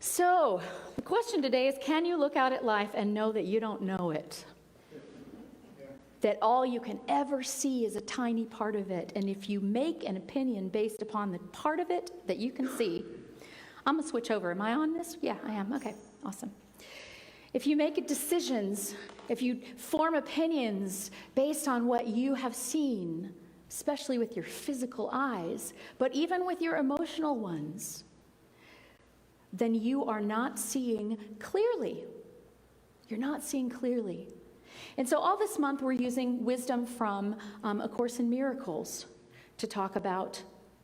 So, the question today is, can you look out at life and know that you don't know it? That all you can ever see is a tiny part of it. And if you make an opinion based upon the part of it that you can see, I'm going to switch over. Am I on this? Yeah, I am. Okay, awesome. If you make decisions, if you form opinions based on what you have seen, especially with your physical eyes, but even with your emotional ones, then you are not seeing clearly. You're not seeing clearly. And so all this month we're using wisdom from A Course in Miracles to talk about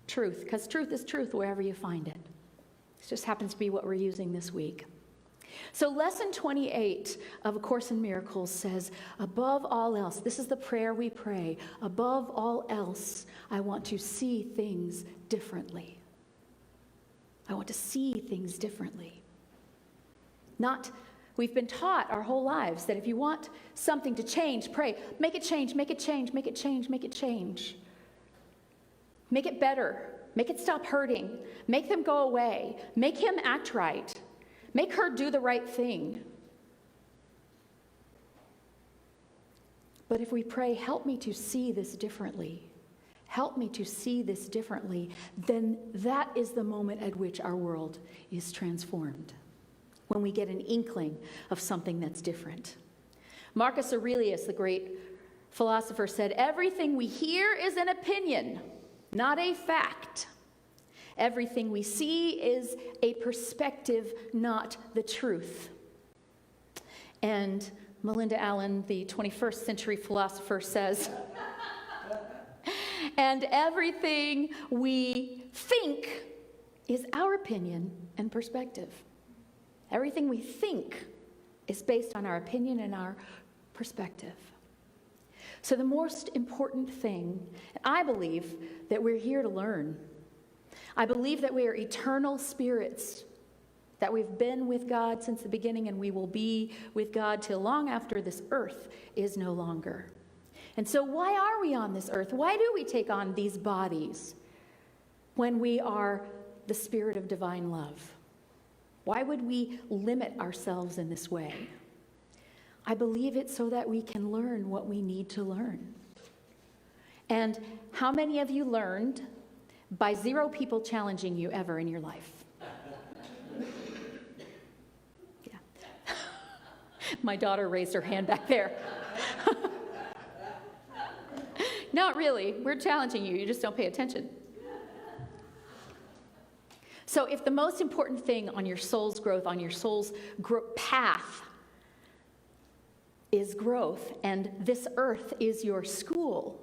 truth, because truth is truth wherever you find it. This just happens to be what we're using this week. So lesson 28 of A Course in Miracles says, above all else, this is the prayer we pray, above all else, I want to see things differently. I want to see things differently. We've been taught our whole lives that if you want something to change, pray, make it change, make it change, make it change, make it change. Make it better. Make it stop hurting. Make them go away. Make him act right. Make her do the right thing. But if we pray, help me to see this differently, help me to see this differently, then that is the moment at which our world is transformed, when we get an inkling of something that's different. Marcus Aurelius, the great philosopher, said, everything we hear is an opinion, not a fact. Everything we see is a perspective, not the truth. And Melinda Allen, the 21st century philosopher, says, and everything we think is our opinion and perspective. Everything we think is based on our opinion and our perspective. So the most important thing, I believe, that we're here to learn. I believe that we are eternal spirits, that we've been with God since the beginning and we will be with God till long after this earth is no longer. And so why are we on this earth? Why do we take on these bodies when we are the spirit of divine love? Why would we limit ourselves in this way? I believe it's so that we can learn what we need to learn. And how many of you learned by 0 people challenging you ever in your life? Yeah. My daughter raised her hand back there. Not really. We're challenging you. You just don't pay attention. So if the most important thing on your soul's growth, on your soul's path is growth, and this earth is your school,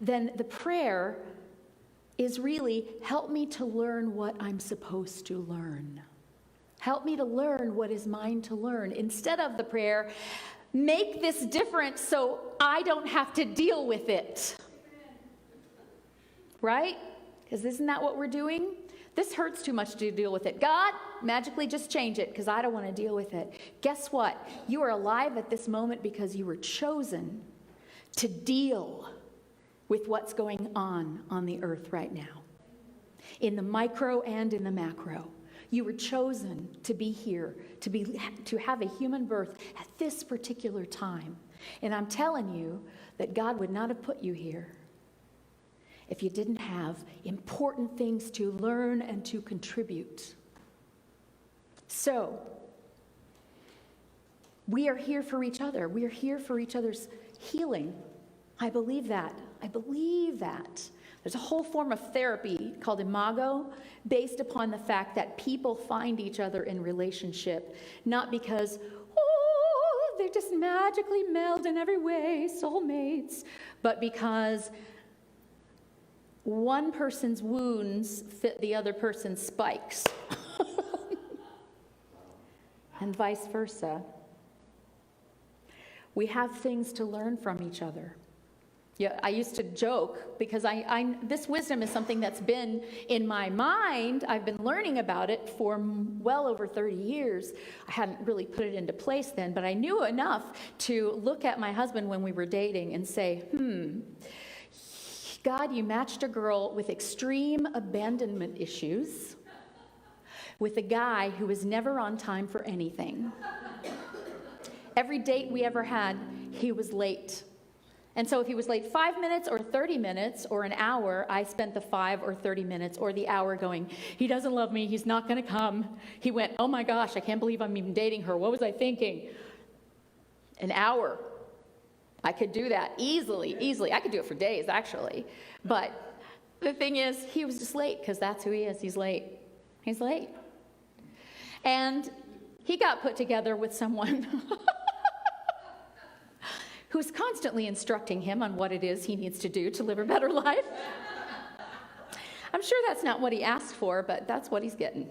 then the prayer is really, help me to learn what I'm supposed to learn. Help me to learn what is mine to learn. Instead of the prayer, make this different so I don't have to deal with it. Right? Because isn't that what we're doing? This hurts too much to deal with it. God, magically just change it because I don't want to deal with it. Guess what? You are alive at this moment because you were chosen to deal with what's going on the earth right now. In the micro and in the macro. You were chosen to be here, to have a human birth at this particular time. And I'm telling you that God would not have put you here if you didn't have important things to learn and to contribute. So, we are here for each other. We are here for each other's healing. I believe that. I believe that. There's a whole form of therapy called Imago, based upon the fact that people find each other in relationship, not because, they just magically meld in every way, soulmates, but because one person's wounds fit the other person's spikes, and vice versa. We have things to learn from each other. Yeah, I used to joke because this wisdom is something that's been in my mind. I've been learning about it for well over 30 years. I hadn't really put it into place then, but I knew enough to look at my husband when we were dating and say, God, you matched a girl with extreme abandonment issues with a guy who was never on time for anything. Every date we ever had, he was late. And so if he was late 5 minutes or 30 minutes or an hour, I spent the 5 or 30 minutes or the hour going, he doesn't love me, he's not going to come. He went, oh my gosh, I can't believe I'm even dating her. What was I thinking? An hour. I could do that easily. I could do it for days, actually. But the thing is, he was just late because that's who he is. He's late. He's late. And he got put together with someone who's constantly instructing him on what it is he needs to do to live a better life. I'm sure that's not what he asked for, but that's what he's getting.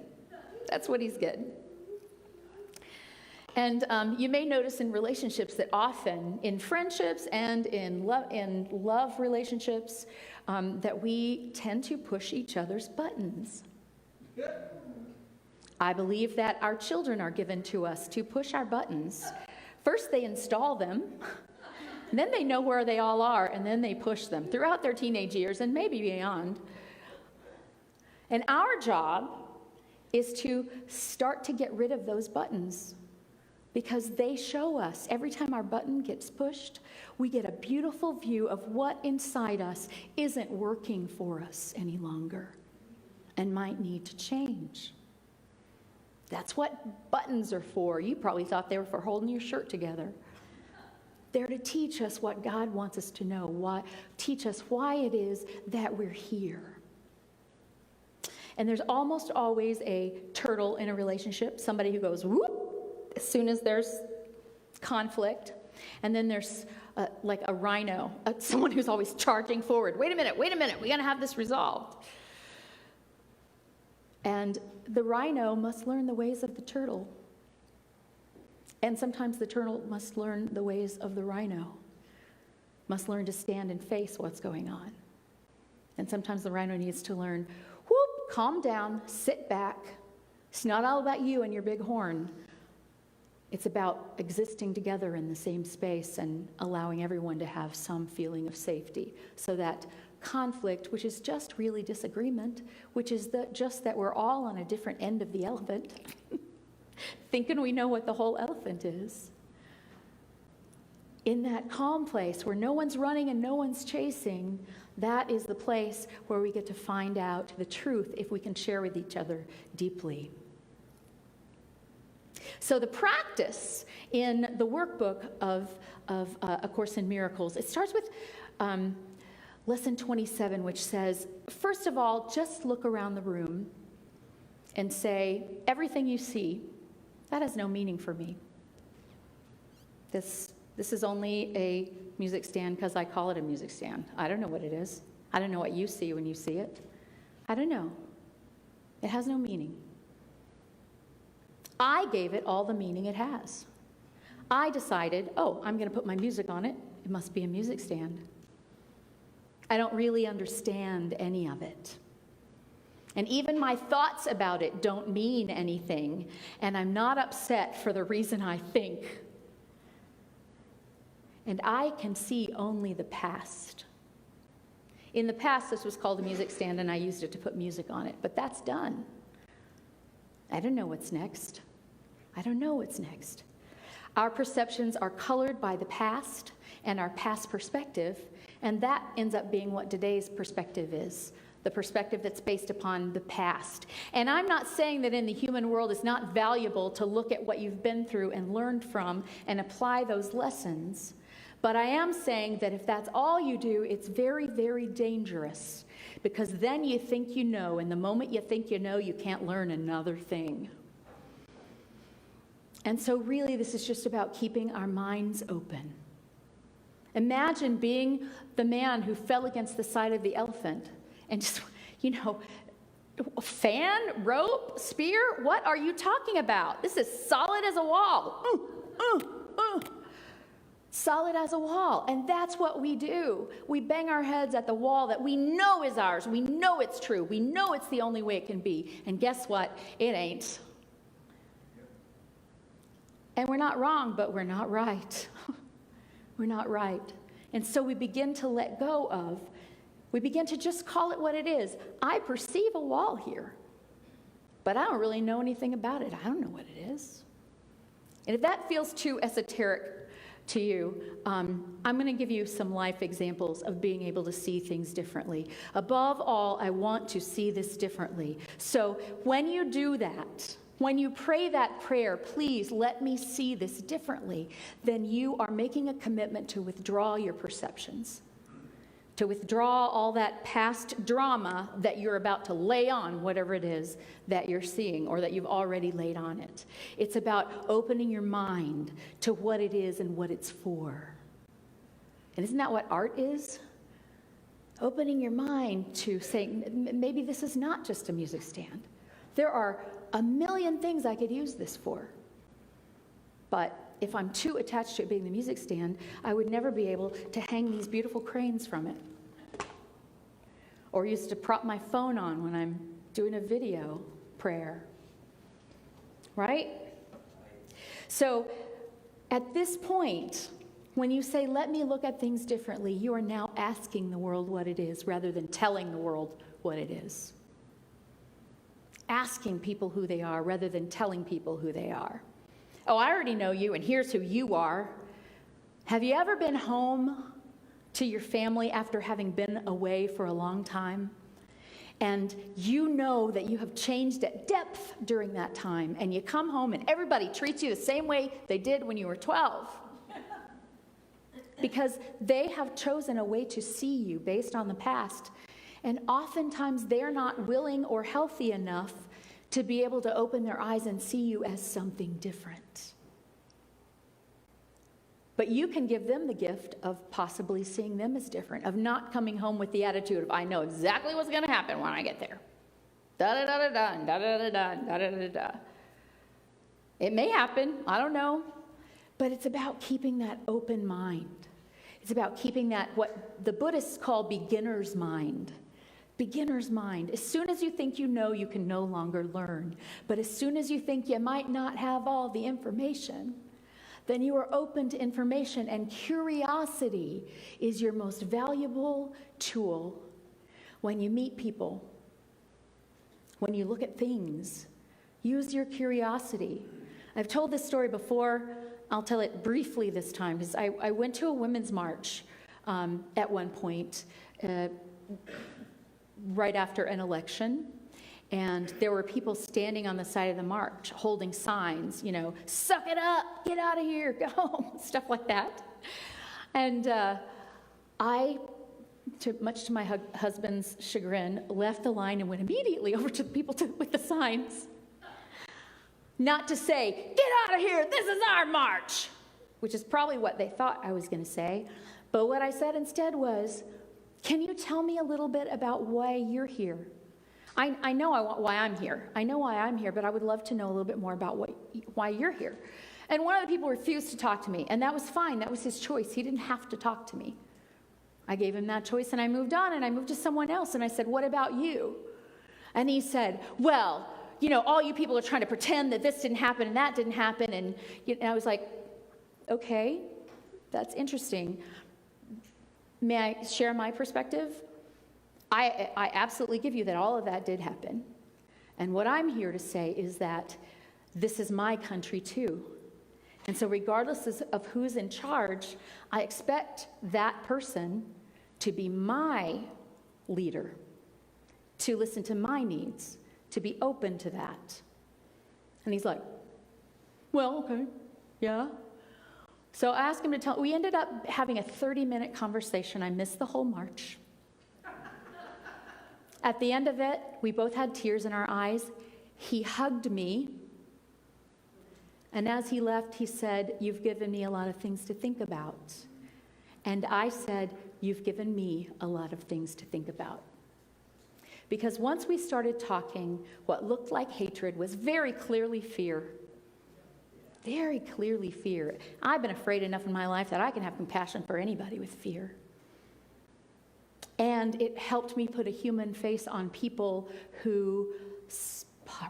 That's what he's getting. And you may notice in relationships that often, in friendships and in love relationships, that we tend to push each other's buttons. I believe that our children are given to us to push our buttons. First, they install them. Then they know where they all are, and then they push them throughout their teenage years and maybe beyond. And our job is to start to get rid of those buttons because they show us, every time our button gets pushed, we get a beautiful view of what inside us isn't working for us any longer and might need to change. That's what buttons are for. You probably thought they were for holding your shirt together. They're to teach us what God wants us to know, teach us why it is that we're here. And there's almost always a turtle in a relationship, somebody who goes whoop as soon as there's conflict. And then there's like a rhino, someone who's always charging forward. Wait a minute, we gotta have this resolved. And the rhino must learn the ways of the turtle. And sometimes the turtle must learn the ways of the rhino, must learn to stand and face what's going on. And sometimes the rhino needs to learn, whoop, calm down, sit back. It's not all about you and your big horn. It's about existing together in the same space and allowing everyone to have some feeling of safety so that conflict, which is just really disagreement, which is just that we're all on a different end of the elephant, thinking we know what the whole elephant is. In that calm place where no one's running and no one's chasing, that is the place where we get to find out the truth if we can share with each other deeply. So the practice in the workbook of A Course in Miracles, it starts with lesson 27, which says, first of all, just look around the room and say, everything you see, that has no meaning for me. This is only a music stand because I call it a music stand. I don't know what it is. I don't know what you see when you see it. I don't know. It has no meaning. I gave it all the meaning it has. I decided, I'm going to put my music on it. It must be a music stand. I don't really understand any of it. And even my thoughts about it don't mean anything, and I'm not upset for the reason I think. And I can see only the past. In the past, this was called a music stand, and I used it to put music on it, but that's done. I don't know what's next. I don't know what's next. Our perceptions are colored by the past and our past perspective, and that ends up being what today's perspective is. The perspective that's based upon the past. And I'm not saying that in the human world it's not valuable to look at what you've been through and learned from and apply those lessons. But I am saying that if that's all you do, it's very, very dangerous. Because then you think you know, and the moment you think you know, you can't learn another thing. And so really this is just about keeping our minds open. Imagine being the man who fell against the side of the elephant. And just, fan, rope, spear, what are you talking about? This is solid as a wall. Solid as a wall. And that's what we do. We bang our heads at the wall that we know is ours. We know it's true. We know it's the only way it can be. And guess what? It ain't. And we're not wrong, but we're not right. We're not right. And so we begin to let go of, we begin to just call it what it is. I perceive a wall here, but I don't really know anything about it. I don't know what it is. And if that feels too esoteric to you, I'm going to give you some life examples of being able to see things differently. Above all, I want to see this differently. So when you do that, when you pray that prayer, please let me see this differently, then you are making a commitment to withdraw your perceptions, to withdraw all that past drama that you're about to lay on whatever it is that you're seeing or that you've already laid on it. It's about opening your mind to what it is and what it's for. And isn't that what art is? Opening your mind to saying, maybe this is not just a music stand. There are a million things I could use this for. But if I'm too attached to it being the music stand, I would never be able to hang these beautiful cranes from it. Or use to prop my phone on when I'm doing a video prayer. Right? So at this point, when you say, let me look at things differently, you are now asking the world what it is rather than telling the world what it is. Asking people who they are rather than telling people who they are. Oh, I already know you, and here's who you are. Have you ever been home to your family after having been away for a long time? And you know that you have changed at depth during that time, and you come home and everybody treats you the same way they did when you were 12. Because they have chosen a way to see you based on the past. And oftentimes they're not willing or healthy enough to be able to open their eyes and see you as something different. But you can give them the gift of possibly seeing them as different, of not coming home with the attitude of, I know exactly what's going to happen when I get there. Da-da-da-da-da, da-da-da-da, da-da-da-da. It may happen, I don't know. But it's about keeping that open mind. It's about keeping that, what the Buddhists call beginner's mind. Beginner's mind. As soon as you think you know, you can no longer learn. But as soon as you think you might not have all the information, then you are open to information, and curiosity is your most valuable tool when you meet people, when you look at things. Use your curiosity. I've told this story before. I'll tell it briefly this time, because I went to a women's march at one point right after an election. And there were people standing on the side of the march holding signs, you know, suck it up, get out of here, go home, stuff like that. And I, much to my husband's chagrin, left the line and went immediately over to the people with the signs. Not to say, get out of here, this is our march, which is probably what they thought I was going to say. But what I said instead was, can you tell me a little bit about why you're here? I know why I'm here. I know why I'm here, but I would love to know a little bit more about why you're here. And one of the people refused to talk to me, and that was fine. That was his choice. He didn't have to talk to me. I gave him that choice, and I moved on, and I moved to someone else, and I said, what about you? And he said, well, you know, all you people are trying to pretend that this didn't happen and that didn't happen. And I was like, okay, that's interesting. May I share my perspective? I absolutely give you that all of that did happen. And what I'm here to say is that this is my country too. And so regardless of who's in charge, I expect that person to be my leader, to listen to my needs, to be open to that. And he's like, well, okay, yeah. So I asked him to we ended up having a 30-minute conversation. I missed the whole march. At the end of it, we both had tears in our eyes. He hugged me. And as he left, he said, you've given me a lot of things to think about. And I said, you've given me a lot of things to think about. Because once we started talking, what looked like hatred was very clearly fear. Very clearly fear. I've been afraid enough in my life that I can have compassion for anybody with fear. And it helped me put a human face on people who,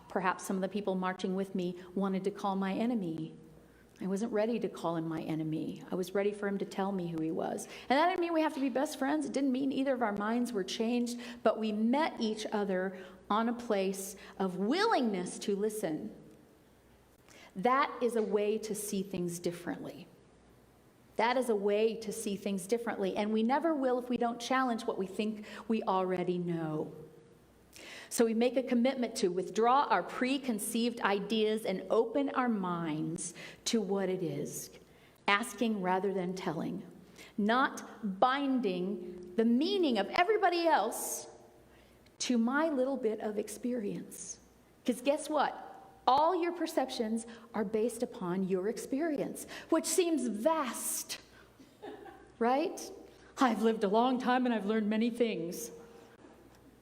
perhaps some of the people marching with me, wanted to call my enemy. I wasn't ready to call him my enemy. I was ready for him to tell me who he was. And that didn't mean we have to be best friends. It didn't mean either of our minds were changed, but we met each other on a place of willingness to listen, that is a way to see things differently. That is a way to see things differently. And we never will if we don't challenge what we think we already know. So we make a commitment to withdraw our preconceived ideas and open our minds to what it is, asking rather than telling, not binding the meaning of everybody else to my little bit of experience. Because guess what? All your perceptions are based upon your experience, which seems vast, right? I've lived a long time and I've learned many things.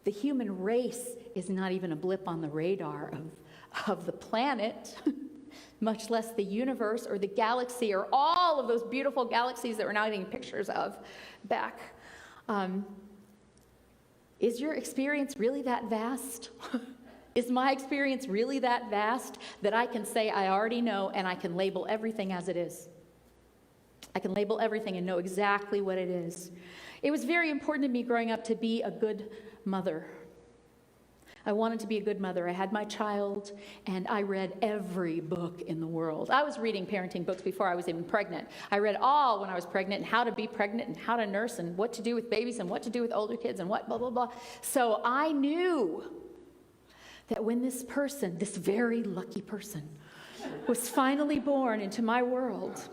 The human race is not even a blip on the radar of the planet, much less the universe or the galaxy or all of those beautiful galaxies that we're now getting pictures of back. Is your experience really that vast? Is my experience really that vast that I can say I already know and I can label everything as it is? I can label everything and know exactly what it is. It was very important to me growing up to be a good mother. I wanted to be a good mother. I had my child, and I read every book in the world. I was reading parenting books before I was even pregnant. I read all when I was pregnant, and how to be pregnant, and how to nurse, and what to do with babies, and what to do with older kids, and what blah, blah, blah. So I knew that when this person, this very lucky person, was finally born into my world,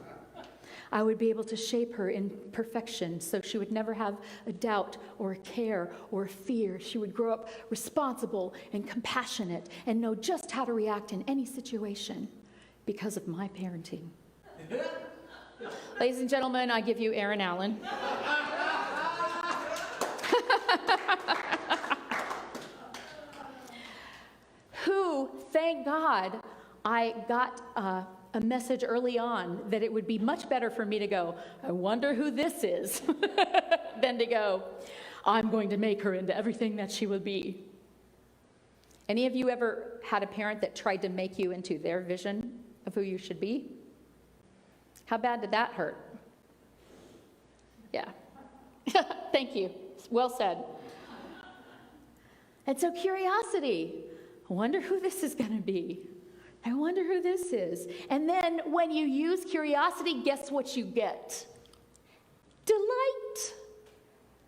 I would be able to shape her in perfection so she would never have a doubt or a care or a fear. She would grow up responsible and compassionate and know just how to react in any situation because of my parenting. Ladies and gentlemen, I give you Aaron Allen. Who, thank God, I got a message early on that it would be much better for me to go, I wonder who this is, than to go, I'm going to make her into everything that she will be. Any of you ever had a parent that tried to make you into their vision of who you should be? How bad did that hurt? Yeah. Thank you. Well said. And so curiosity, I wonder who this is going to be. I wonder who this is. And then when you use curiosity, guess what you get? Delight.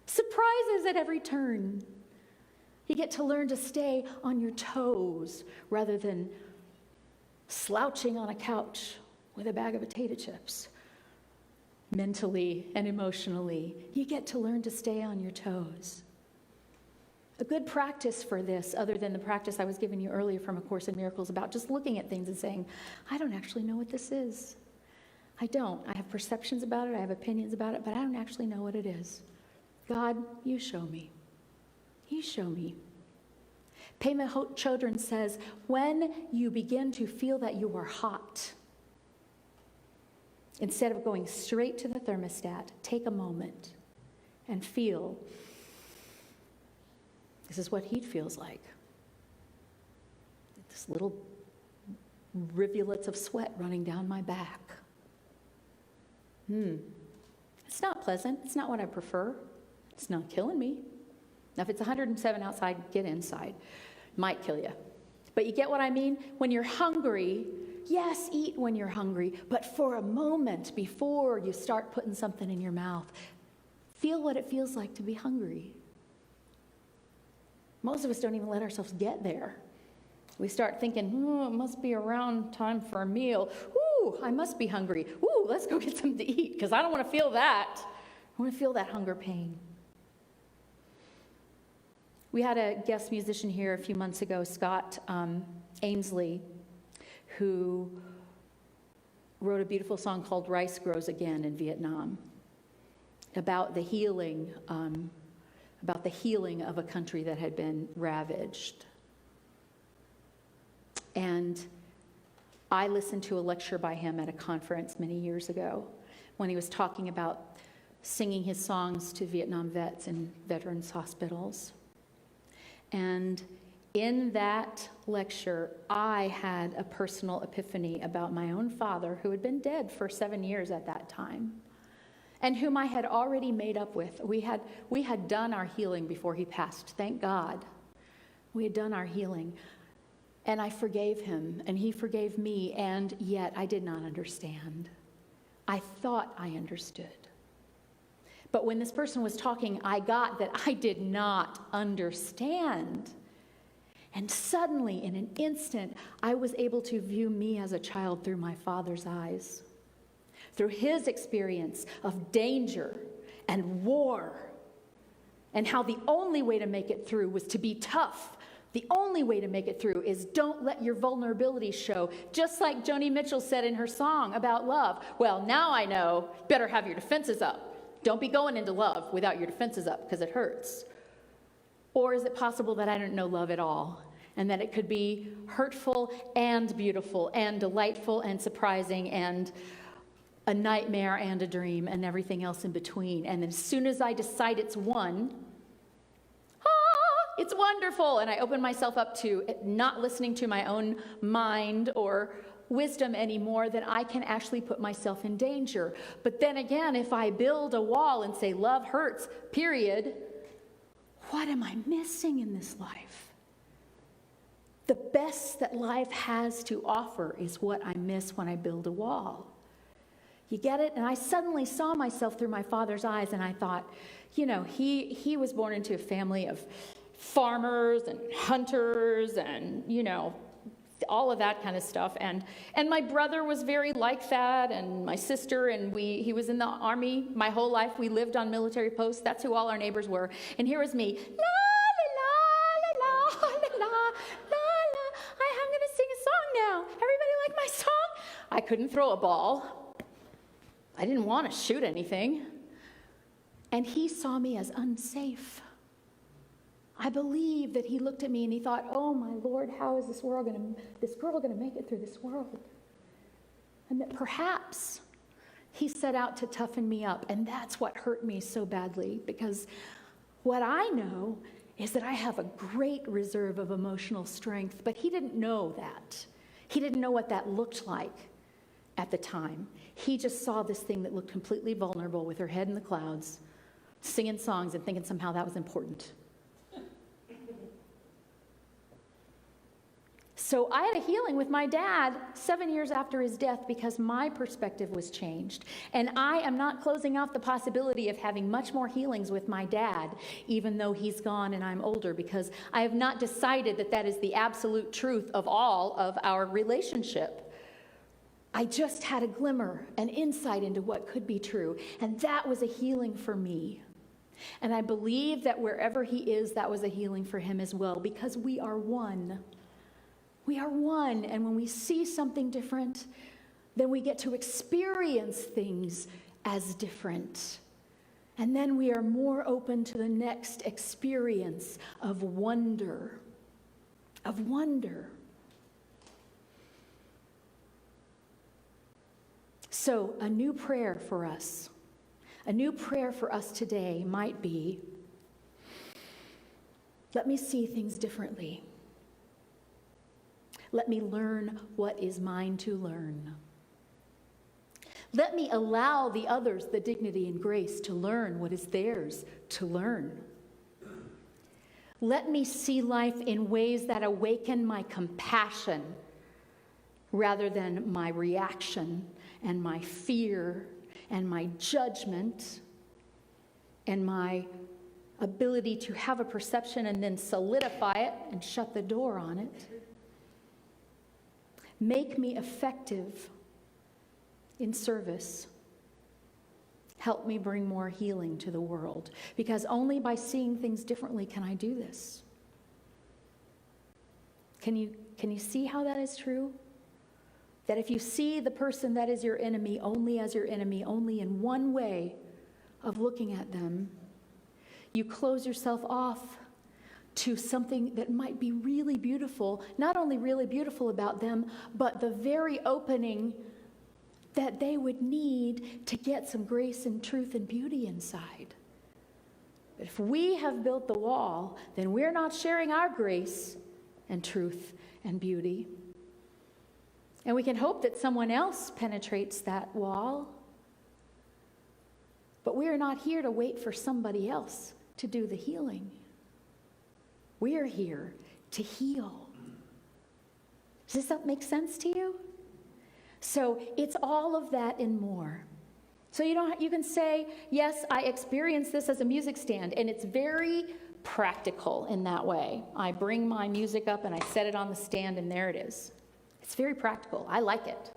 Surprises at every turn. You get to learn to stay on your toes rather than slouching on a couch with a bag of potato chips. Mentally and emotionally, you get to learn to stay on your toes. A good practice for this, other than the practice I was giving you earlier from A Course in Miracles about just looking at things and saying, I don't actually know what this is. I don't. I have perceptions about it, I have opinions about it, but I don't actually know what it is. God, you show me. You show me. Pema Chodron says, when you begin to feel that you are hot, instead of going straight to the thermostat, take a moment and feel, this is what heat feels like. This little rivulets of sweat running down my back. It's not pleasant. It's not what I prefer. It's not killing me. Now, if it's 107 outside, get inside. Might kill you. But you get what I mean? When you're hungry, yes, eat when you're hungry, but for a moment before you start putting something in your mouth, feel what it feels like to be hungry. Most of us don't even let ourselves get there. We start thinking, it must be around time for a meal. Ooh, I must be hungry. Ooh, let's go get something to eat, because I don't want to feel that. I want to feel that hunger pain. We had a guest musician here a few months ago, Scott Ainsley, who wrote a beautiful song called Rice Grows Again in Vietnam, about the healing of a country that had been ravaged. And I listened to a lecture by him at a conference many years ago when he was talking about singing his songs to Vietnam vets in veterans hospitals. And in that lecture, I had a personal epiphany about my own father, who had been dead for 7 years at that time, and whom I had already made up with. We had done our healing before he passed, thank God. We had done our healing. And I forgave him, and he forgave me, and yet I did not understand. I thought I understood. But when this person was talking, I got that I did not understand. And suddenly, in an instant, I was able to view me as a child through my father's eyes, through his experience of danger and war, and how the only way to make it through was to be tough. The only way to make it through is don't let your vulnerability show, just like Joni Mitchell said in her song about love. Well, now I know, better have your defenses up. Don't be going into love without your defenses up because it hurts. Or is it possible that I don't know love at all and that it could be hurtful and beautiful and delightful and surprising and a nightmare and a dream and everything else in between? And then as soon as I decide it's one, it's wonderful, and I open myself up to not listening to my own mind or wisdom anymore, then I can actually put myself in danger. But then again, if I build a wall and say love hurts, period, what am I missing in this life? The best that life has to offer is what I miss when I build a wall. You get it? And I suddenly saw myself through my father's eyes, and I thought, he was born into a family of farmers and hunters and, all of that kind of stuff. And my brother was very like that, and my sister, and he was in the army my whole life. We lived on military posts. That's who all our neighbors were. And here was me, la, la, la, la, la, la, la, la. I'm going to sing a song now. Everybody like my song? I couldn't throw a ball. I didn't want to shoot anything. And he saw me as unsafe. I believe that he looked at me and he thought, oh my Lord, how is this girl going to make it through this world? And that perhaps he set out to toughen me up. And that's what hurt me so badly, because what I know is that I have a great reserve of emotional strength, but he didn't know that. He didn't know what that looked like at the time. He just saw this thing that looked completely vulnerable with her head in the clouds, singing songs and thinking somehow that was important. So I had a healing with my dad 7 years after his death because my perspective was changed. And I am not closing off the possibility of having much more healings with my dad, even though he's gone and I'm older, because I have not decided that that is the absolute truth of all of our relationship. I just had a glimmer, an insight into what could be true. And that was a healing for me. And I believe that wherever he is, that was a healing for him as well, because we are one. We are one, and when we see something different, then we get to experience things as different. And then we are more open to the next experience of wonder. Of wonder. So, a new prayer for us today might be, let me see things differently. Let me learn what is mine to learn. Let me allow the others the dignity and grace to learn what is theirs to learn. Let me see life in ways that awaken my compassion rather than my reaction and my fear and my judgment and my ability to have a perception and then solidify it and shut the door on it. Make me effective in service. Help me bring more healing to the world, because only by seeing things differently can I do this. Can you see how that is true? That if you see the person that is your enemy only as your enemy, only in one way of looking at them, you close yourself off to something that might be really beautiful, not only really beautiful about them, but the very opening that they would need to get some grace and truth and beauty inside. But if we have built the wall, then we're not sharing our grace and truth and beauty. And we can hope that someone else penetrates that wall. But we are not here to wait for somebody else to do the healing. We are here to heal. Does this make sense to you? So it's all of that and more. So you can say, yes, I experienced this as a music stand, and it's very practical in that way. I bring my music up and I set it on the stand, and there it is. It's very practical. I like it.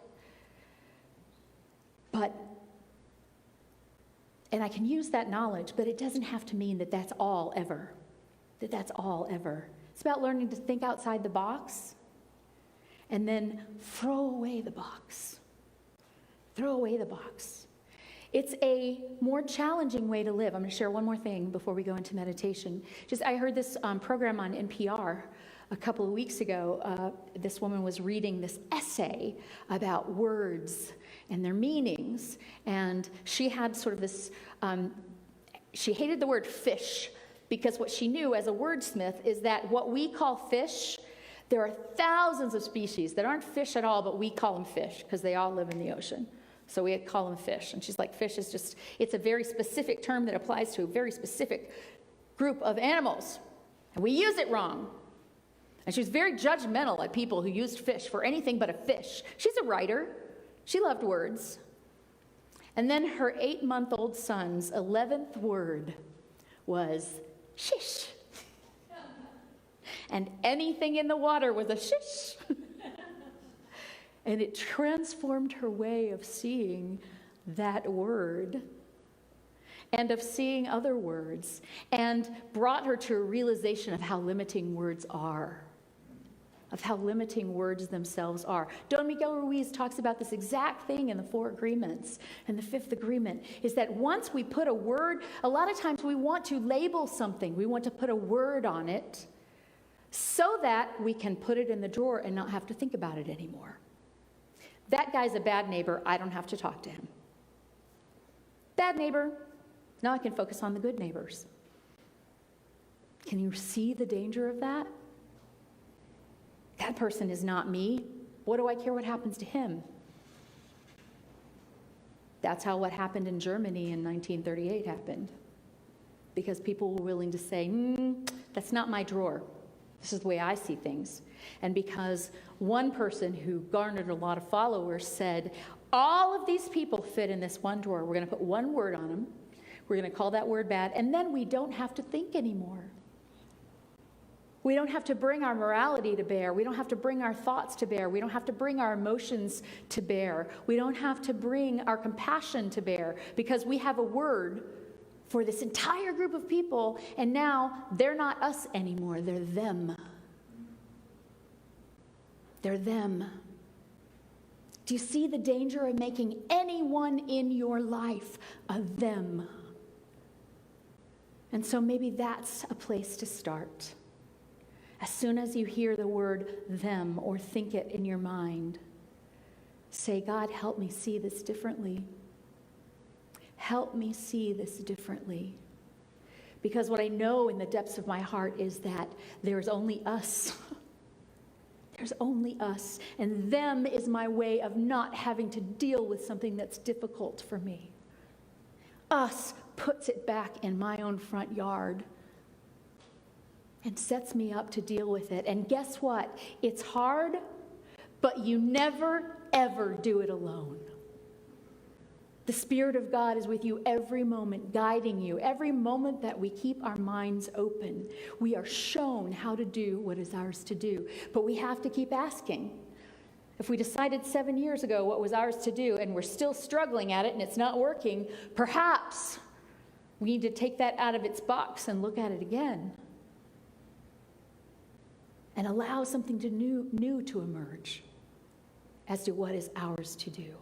And I can use that knowledge, but it doesn't have to mean that that's all ever. That's all ever. It's about learning to think outside the box and then throw away the box. Throw away the box. It's a more challenging way to live. I'm going to share one more thing before we go into meditation. I heard this program on NPR a couple of weeks ago. This woman was reading this essay about words and their meanings. And she had sort of this, she hated the word fish, because what she knew as a wordsmith is that what we call fish, there are thousands of species that aren't fish at all, but we call them fish because they all live in the ocean. So we call them fish. And she's like, fish is just, it's a very specific term that applies to a very specific group of animals. And we use it wrong. And she was very judgmental at people who used fish for anything but a fish. She's a writer. She loved words. And then her 8-month-old son's 11th word was shish. And anything in the water was a shish. And it transformed her way of seeing that word and of seeing other words, and brought her to a realization of how limiting words are, of how limiting words themselves are. Don Miguel Ruiz talks about this exact thing in the 4 agreements. And the 5th agreement is that once we put a word, a lot of times we want to label something. We want to put a word on it so that we can put it in the drawer and not have to think about it anymore. That guy's a bad neighbor. I don't have to talk to him. Bad neighbor. Now I can focus on the good neighbors. Can you see the danger of that? That person is not me. What do I care what happens to him? That's how what happened in Germany in 1938 happened. Because people were willing to say, that's not my drawer. This is the way I see things. And because one person who garnered a lot of followers said, all of these people fit in this one drawer. We're going to put one word on them. We're going to call that word bad. And then we don't have to think anymore. We don't have to bring our morality to bear. We don't have to bring our thoughts to bear. We don't have to bring our emotions to bear. We don't have to bring our compassion to bear, because we have a word for this entire group of people, and now they're not us anymore. They're them. They're them. Do you see the danger of making anyone in your life a them? And so maybe that's a place to start. As soon as you hear the word them or think it in your mind, say, God, help me see this differently. Help me see this differently. Because what I know in the depths of my heart is that there's only us. There's only us. And them is my way of not having to deal with something that's difficult for me. Us puts it back in my own front yard and sets me up to deal with it. And guess what? It's hard, but you never, ever do it alone. The Spirit of God is with you every moment, guiding you. Every moment that we keep our minds open, we are shown how to do what is ours to do. But we have to keep asking. If we decided 7 years ago what was ours to do and we're still struggling at it and it's not working, perhaps we need to take that out of its box and look at it again and allow something new to emerge as to what is ours to do.